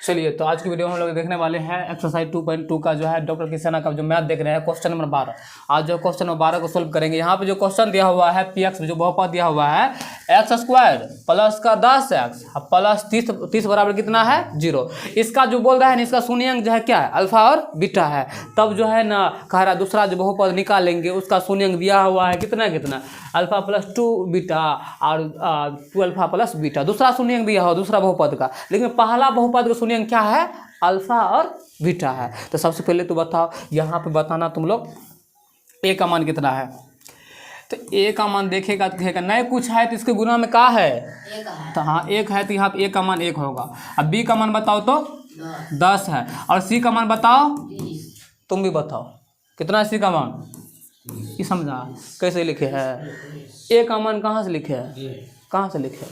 चलिए, तो आज की वीडियो में हम लोग देखने वाले हैं एक्सरसाइज 2.2 का जो है डॉक्टर किसाना का जो मैथ देख रहे हैं, क्वेश्चन नंबर 12। आज जो क्वेश्चन नंबर 12 को सोल्व करेंगे। यहाँ पे जो क्वेश्चन दिया हुआ है px जो बहुपद दिया हुआ है x² प्लस का 10x प्लस 30 बराबर कितना है 0। इसका जो बोल रहा है ना, इसका शून्य अंक जो है क्या है अल्फा और बीटा है। तब जो है ना कह रहा दूसरा जो बहुपद निकालेंगे उसका शून्य अंक दिया हुआ है कितना अल्फा प्लस 2 बीटा और 2 अल्फा प्लस बीटा। दूसरा शून्य अंक दिया हुआ दूसरा बहुपद का, लेकिन पहला बहुपद का शून्य अंक क्या है अल्फा और बीटा है। तो सबसे पहले तो बताओ, यहाँ पे बताना तुम लोग ए का मान कितना है। तो ए का मान देखेगा तो कहेगा नहीं कुछ है तो इसके गुना में का है तो हाँ 1 है, तो यहाँ पे ए का मान 1 होगा। अब बी का मान बताओ तो 10 है, और सी का मान बताओ, तुम भी बताओ कितना है सी का मान। ये समझा कैसे लिखे है, ए का मान कहाँ से लिखे है, कहाँ से लिखे,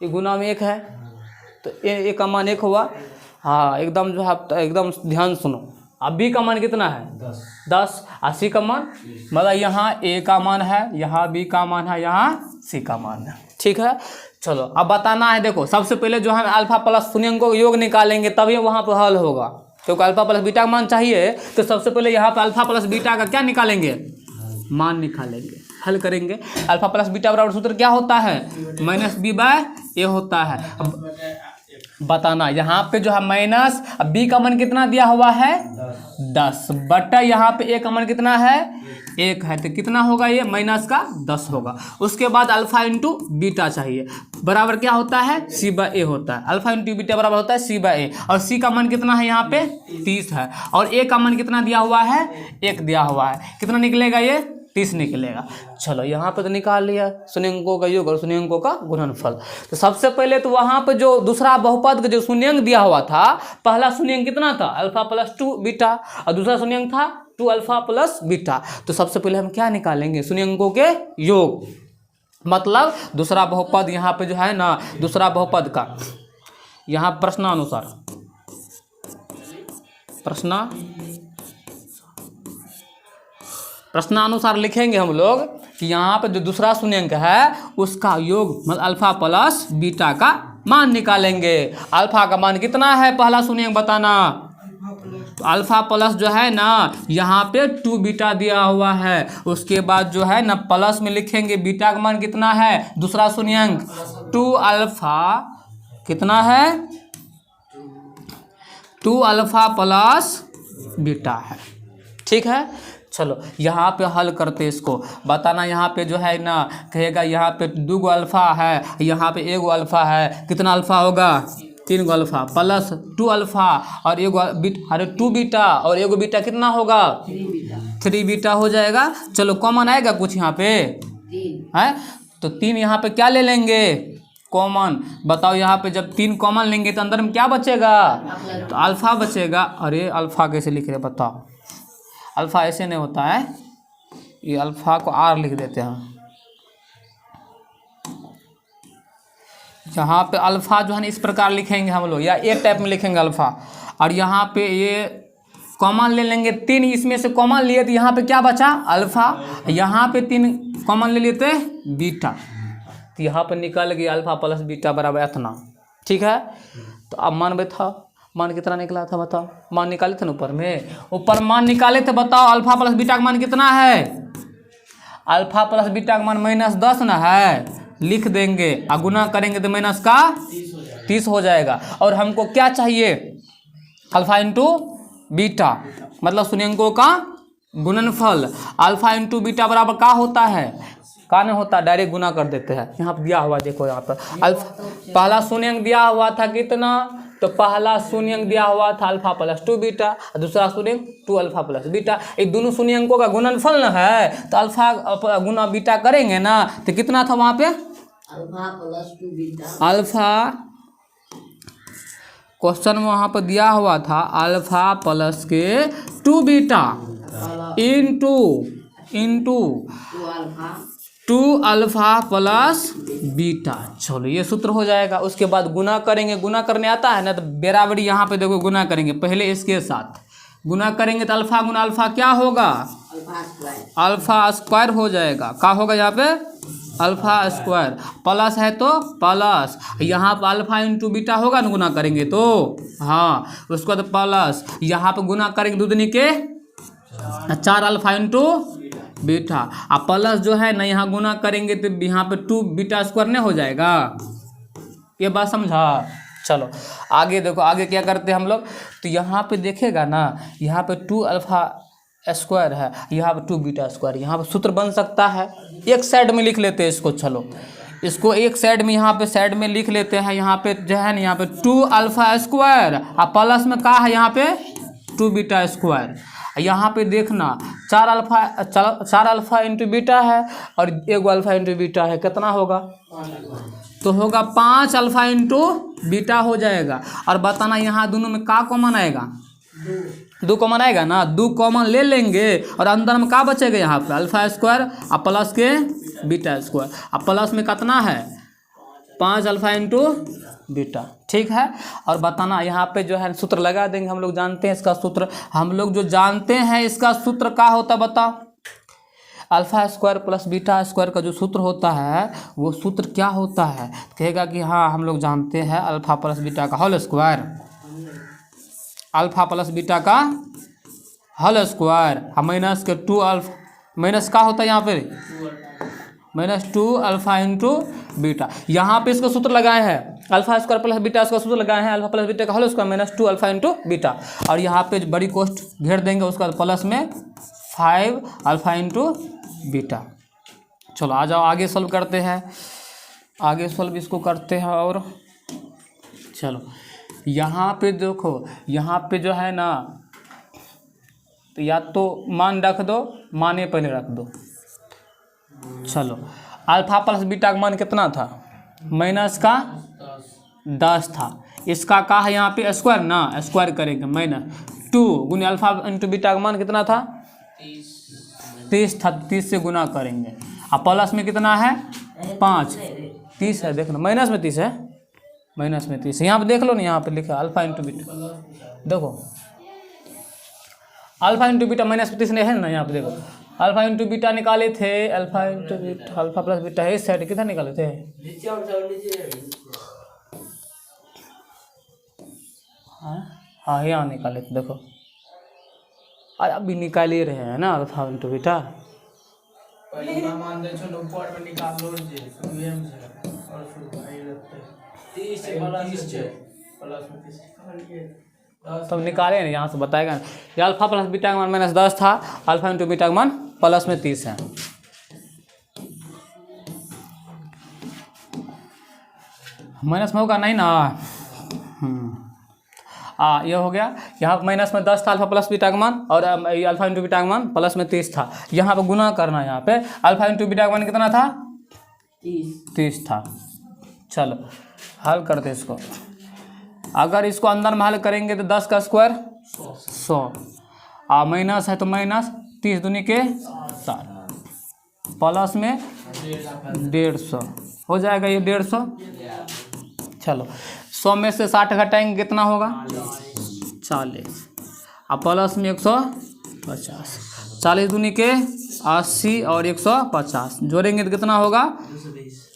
ये गुना में 1 है तो ए का मान 1 हुआ। हाँ एकदम जो है एकदम ध्यान सुनो। अब बी का मान कितना है 10 और सी का मान मतलब यहाँ ए का मान है, यहाँ बी का मान है, यहाँ सी का मान है। ठीक है, चलो अब बताना है। देखो सबसे पहले जो है अल्फा प्लस शून्य अंकों का योग निकालेंगे तभी वहाँ पर हल होगा, क्योंकि अल्फा प्लस बीटा का मान चाहिए। तो सबसे पहले यहाँ पर अल्फा प्लस बीटा का क्या निकालेंगे, मान निकालेंगे, हल करेंगे। अल्फा प्लस बीटा बराबर सूत्र क्या होता है -b/a होता है। अब बताना यहाँ पे जो है माइनस, अब बी का मान कितना दिया हुआ है 10 बटा यहाँ पे ए का मान कितना है 1 है, तो कितना होगा ये माइनस का 10 होगा। उसके बाद अल्फा इंटू बीटा चाहिए, बराबर क्या होता है c/a होता है। अल्फा इंटू बीटा बराबर होता है c/a, और c का मान कितना है यहाँ पे 30 है, और a का मान कितना दिया हुआ है 1 दिया हुआ है। कितना निकलेगा ये 30 निकलेगा। चलो यहाँ पे तो निकाल लिया शून्य अंकों का योग और शून्य अंकों का गुणनफल। तो सबसे पहले तो वहाँ पे जो दूसरा बहुपद का जो शून्य अंक दिया हुआ था, पहला शून्य अंक कितना था अल्फा प्लस 2 बीटा, और दूसरा शून्य अंक था 2 अल्फा प्लस बीटा। तो सबसे पहले हम क्या निकालेंगे शून्य अंकों के योग, मतलब दूसरा बहुपद यहाँ पे जो है ना दूसरा बहुपद का यहाँ प्रश्नानुसार लिखेंगे हम लोग कि यहाँ पर जो दूसरा शून्य अंक है उसका योग मतलब अल्फा प्लस बीटा का मान निकालेंगे। अल्फा का मान कितना है पहला शून्य अंक बताना, तो अल्फा प्लस जो है ना यहाँ पे 2 बीटा दिया हुआ है। उसके बाद जो है ना प्लस में लिखेंगे बीटा का मान कितना है दूसरा शून्य अंक 2 अल्फा कितना है 2 अल्फा प्लस बीटा है। ठीक है, चलो यहाँ पे हल करते इसको। बताना यहाँ पे जो है ना कहेगा यहाँ पे 2 गो अल्फा है, यहाँ पे 1 गो अल्फा है, कितना अल्फा होगा 3 गो अल्फा प्लस 2 अल्फा और 1 अरे 2 बीटा और 1 बीटा कितना होगा 3 बीटा हो जाएगा। चलो कॉमन आएगा कुछ यहाँ पे है, तो 3 यहाँ पे क्या ले लेंगे कॉमन। बताओ यहाँ पे जब 3 कॉमन लेंगे तो अंदर में क्या बचेगा तो अल्फा बचेगा। अरे अल्फा कैसे लिख रहे बताओ, अल्फा ऐसे नहीं होता है, ये अल्फा को आर लिख देते हैं। यहाँ पे अल्फा जो है ना इस प्रकार लिखेंगे हम लोग, या एक टाइप में लिखेंगे अल्फा, और यहाँ पे ये कॉमन ले लेंगे 3, इसमें से कॉमन लिए तो यहाँ पे क्या बचा अल्फा, यहाँ पे 3 कॉमन ले लेते बीटा, तो यहाँ पे निकल गया अल्फा प्लस बीटा बराबर इतना। ठीक है, तो अब मान बैठा, मान कितना निकला था बताओ, मान निकाले थे ना ऊपर मान निकाले थे। बताओ अल्फा प्लस बीटा का मान कितना है, अल्फा प्लस बीटा का मान -10 ना है, लिख देंगे और गुना करेंगे तो माइनस का 30 हो जाएगा। और हमको क्या चाहिए अल्फा इंटू बीटा मतलब शून्य अंकों का गुणनफल। अल्फा इंटू बीटा बराबर का होता है, का नहीं होता, डायरेक्ट गुना कर देते हैं। यहाँ पर दिया हुआ देखो, यहाँ पर अल्फा पहला शून्य अंक दिया हुआ था कितना, तो पहला शून्य अंक दिया हुआ था अल्फा प्लस 2 बीटा, और दूसरा शून्य अंक 2 अल्फा प्लस बीटा। ये दोनों शून्य अंकों का गुणनफल न है, तो अल्फा गुना बीटा करेंगे ना तो कितना था वहाँ पे alpha plus 2 beta. Alpha question में वहाँ पर दिया हुआ था अल्फा प्लस के 2 beta into 2 alpha plus beta. चलो ये सूत्र हो जाएगा। उसके बाद गुना करेंगे, गुना करने आता है ना तो बराबरी यहाँ पे देखो गुना करेंगे, पहले इसके साथ गुना करेंगे तो अल्फा गुना अल्फा क्या होगा अल्फा स्क्वायर हो जाएगा। क्या होगा यहाँ पे अल्फा स्क्वायर प्लस है तो प्लस, यहाँ पर अल्फा इंटू बीटा होगा ना, गुना करेंगे तो हाँ, उसके बाद प्लस यहाँ पे गुना करेंगे दूधनी के 4 अल्फा इंटू बीटा, अब प्लस जो है ना यहाँ गुना करेंगे तो यहाँ पे 2 बीटा स्क्वायर नहीं हो जाएगा। ये बात समझा। चलो आगे देखो, आगे क्या करते हैं हम लोग, तो यहाँ पे देखेगा ना, यहाँ पे 2 अल्फा स्क्वायर है, यहाँ पे 2 बीटा स्क्वायर, यहाँ पे सूत्र बन सकता है। एक साइड में लिख लेते हैं इसको, चलो इसको एक साइड में यहाँ पे साइड में लिख लेते हैं। यहाँ पे जो है ना, यहाँ पे 2 अल्फा स्क्वायर और प्लस में कहा है यहाँ पे 2 बीटा स्क्वायर। यहाँ पे देखना 4 अल्फा इंटू बीटा है और 1 अल्फा इंटू बीटा है, कितना होगा, तो होगा 5 अल्फा इंटू बीटा हो जाएगा। और बताना यहाँ दोनों में का कॉमन आएगा, 2 कॉमन आएगा ना, 2 कॉमन ले लेंगे और अंदर में का बचेगा, यहाँ पे अल्फा स्क्वायर और प्लस के बीटा स्क्वायर, और प्लस में कितना है 5 अल्फा इंटू बीटा, ठीक है। और बताना यहाँ पे जो है सूत्र लगा देंगे, हम लोग जानते हैं इसका सूत्र, हम लोग जो जानते हैं इसका सूत्र क्या होता बताओ, alpha square plus beta square का जो सूत्र होता है वो सूत्र क्या होता है, कहेगा कि हाँ हम लोग जानते हैं अल्फा प्लस बीटा का whole square, alpha plus beta का होल स्क्वायर, माइनस के 2 अल्फा, माइनस का होता है यहाँ पे -2 अल्फा इंटू बीटा। यहाँ पे इसका सूत्र लगाए हैं अल्फा स्क्वायर प्लस बीटा, इसका सूत्र लगाए हैं अल्फा प्लस बीटा का whole square -2 alpha into beta, और यहाँ पे बड़ी कोष्ठ घेर देंगे, उसका प्लस में 5 अल्फा इंटू बीटा। चलो आ जाओ आगे सॉल्व करते हैं, आगे सॉल्व इसको करते हैं। और चलो यहाँ पे देखो, यहाँ पे जो है ना, तो या तो मान रख दो, माने पहले रख दो। चलो अल्फा प्लस बीटा का मान कितना था, माइनस का 10 था, इसका का है यहाँ पे स्क्वायर ना, स्क्वायर करेंगे -2 गुने अल्फा इंटू बीटा का मान कितना था 30 था, 30 से गुना करेंगे, अब प्लस में कितना है 5, 30 है, देख लो माइनस में 30 है, माइनस में 30 यहाँ पे देख लो ना, यहाँ पे लिखा अल्फा इंटू बीटा, देखो अल्फा इंटू बीटा -30 नहीं है ना, यहाँ पे देखो अल्फा इंटू बीटा निकाले थे, alpha into beta alpha plus beta है, इस साइड कितना निकाले थे, हाँ यहाँ निकाले थे, देखो अरे अभी निकाल ही रहे हैं ना अल्फा इंटू बीटा, तब निकाले ना, यहाँ से बताएगा ना, ये अल्फा प्लस बीटा का मान -10 था, अल्फा इंटू बीटा का मान प्लस में 30 है। माइनस में होगा नहीं ना, ये हो गया, यहाँ पर माइनस में 10 था अल्फा प्लस बीटा का मान, और अल्फा इंटू बीटा का मान प्लस में 30 था, यहाँ पे गुना करना है, यहाँ पे अल्फा इंटू बीटा का मान कितना था 30 था। चलो हल करते इसको, अगर इसको अंदर में हल करेंगे तो 10 का स्क्वायर 100, माइनस है तो माइनस 30 दूनी के 60, प्लस में 150 हो जाएगा, ये 150। चलो 100 में से 60 घटाएंगे कितना होगा 40, अब प्लस में 150, 40 दूनी के 80 और 150 जोड़ेंगे तो कितना होगा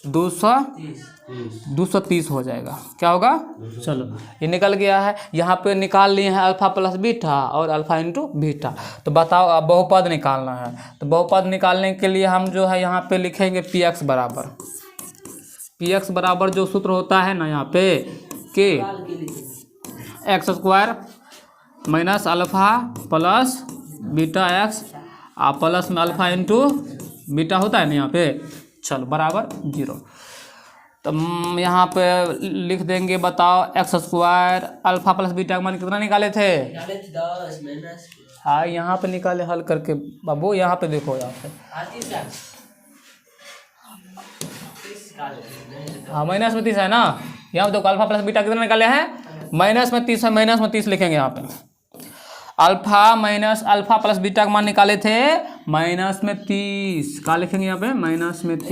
230 हो जाएगा, क्या होगा। चलो ये निकल गया है, यहाँ पे निकाल लिए हैं अल्फा प्लस बीटा और अल्फा इंटू बीटा। तो बताओ अब बहुपद निकालना है, तो बहुपद निकालने के लिए हम जो है यहाँ पे लिखेंगे px बराबर जो सूत्र होता है ना यहाँ पे के x square minus alpha plus beta x plus में अल्फा इंटू बीटा होता है ना यहाँ पे, चलो बराबर 0। तो यहाँ पे लिख देंगे, बताओ x square alpha plus beta का मान कितना निकाले थे 10 हाँ यहाँ पे निकाले हल करके बाबू, यहाँ पे देखो, यहाँ पे हाँ माइनस में 30 है ना, यहाँ पे देखो अल्फा प्लस बीटा कितना निकाले हैं माइनस में 30 है, माइनस में 30 लिखेंगे यहाँ पे, अल्फा प्लस बीटा का मान निकाले थे माइनस में 30, क्या लिखेंगे यहाँ पे माइनस में 30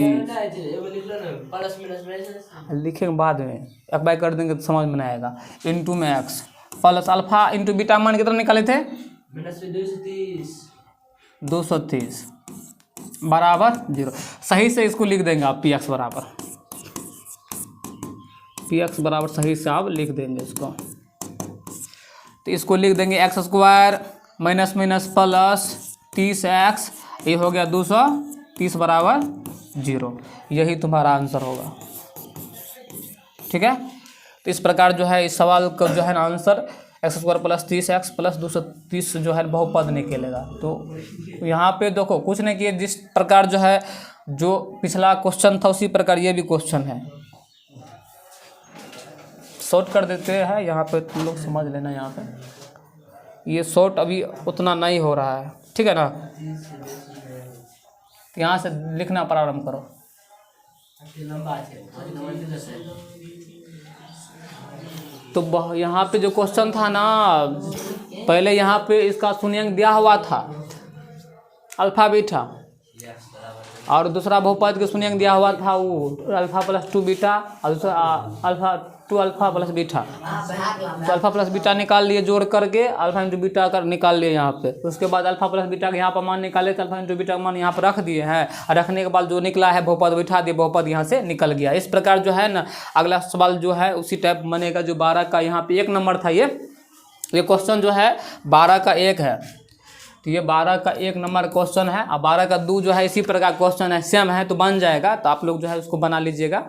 लिखेंगे बाद में, एक बार कर देंगे तो समझ में आएगा, इंटू में x plus alpha into beta मान कितना निकाले थे 230, बराबर 0। सही से इसको लिख देंगे आप, पी एक्स बराबर सही से आप लिख देंगे इसको। तो इसको लिख देंगे x square minus minus plus 30x, ये हो गया 230 बराबर 0। यही तुम्हारा आंसर होगा। ठीक है, तो इस प्रकार जो है इस सवाल का जो है ना answer x square plus 30x plus 230 जो है बहुपद निकलेगा। तो यहाँ पे देखो कुछ नहीं किए, जिस प्रकार जो है जो पिछला क्वेश्चन था उसी प्रकार ये भी क्वेश्चन है। शॉर्ट कर देते हैं यहाँ पे, तुम लोग समझ लेना। यहाँ पे ये शॉर्ट अभी उतना नहीं हो रहा है, ठीक है ना। तो यहाँ से लिखना प्रारंभ करो। तो यहाँ पे जो क्वेश्चन था ना, पहले यहाँ पे इसका शून्यंक दिया हुआ था अल्फा बीटा, और दूसरा बहुपद के शून्यंक दिया हुआ था वो अल्फा प्लस 2 बीटा, और दूसरा अल्फा 2 अल्फा प्लस बीटा। तो अल्फा प्लस बीटा निकाल लिए जोड़ करके, अल्फा इंटू बीटा कर निकाल लिए यहाँ पे। उसके बाद अल्फा प्लस बीटा के यहाँ पर मान निकाले, तो अल्फा इंटू बीटा का मान यहाँ पर रख दिए हैं, और रखने के बाद जो निकला है बहुपद बैठा दिए, बहुपद यहाँ से निकल गया। इस प्रकार जो है ना अगला सवाल जो है उसी टाइप बनेगा। जो 12 का यहाँ पे 1 नंबर था, ये क्वेश्चन जो है 12 का 1 है। तो ये 12 का 1 नंबर क्वेश्चन है, और 12 का 2 जो है इसी प्रकार क्वेश्चन है, सेम है, तो बन जाएगा। तो आप लोग जो है उसको बना लीजिएगा।